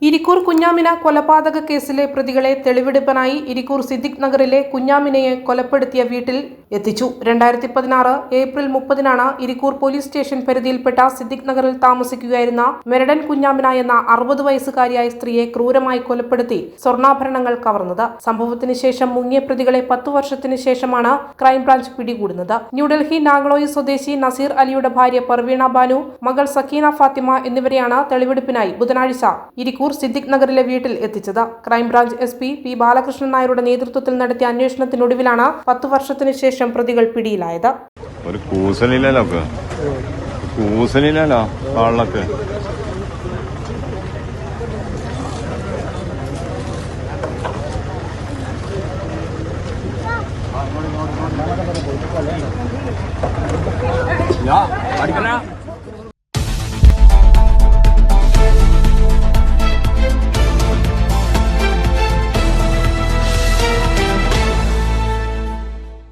ഇരിക്കൂർ കുഞ്ഞാമിന കൊലപാതക കേസിലെ പ്രതികളെ തെളിവെടുപ്പിനായി ഇരിക്കൂർ സിദ്ദിഖ് നഗറിലെ കുഞ്ഞാമിനയെ കൊലപ്പെടുത്തിയ വീട്ടിൽ എത്തിച്ചു. 2016 ഏപ്രിൽ 30-നാണ് ഇരിക്കൂർ പോലീസ് സ്റ്റേഷൻ പരിധിയിൽപ്പെട്ട സിദ്ദിഖ് നഗറിൽ താമസിക്കുകയായിരുന്ന മെരടൻ കുഞ്ഞാമിന എന്ന 60 വയസ്സുകാരിയായ സ്ത്രീയെ ക്രൂരമായി കൊലപ്പെടുത്തി സ്വർണ്ണാഭരണങ്ങൾ കവർന്നത്. സംഭവത്തിന് ശേഷം മുങ്ങിയ പ്രതികളെ 10 വർഷത്തിന് ശേഷമാണ് ക്രൈംബ്രാഞ്ച് പിടികൂടുന്നത്. ന്യൂഡൽഹി നാഗ്ലോയി സ്വദേശി നസീർ അലിയുടെ ഭാര്യ പർവീണ ബാനു, മകൾ സക്കീന ഫാത്തിമ എന്നിവരെയാണ് തെളിവെടുപ്പിനായി ബുധനാഴ്ച ഇരിക്കൂർ സിദ്ദിഖ് നഗറിലെ വീട്ടിൽ എത്തിച്ചത്. ക്രൈംബ്രാഞ്ച് SP പി ബാലകൃഷ്ണൻ നായരുടെ നേതൃത്വത്തിൽ നടത്തിയ അന്വേഷണത്തിനൊടുവിലാണ് 10 വർഷത്തിന് ശേഷം പ്രതികൾ പിടിയിലായത്. ഒരു കൂസലില്ലല്ലോ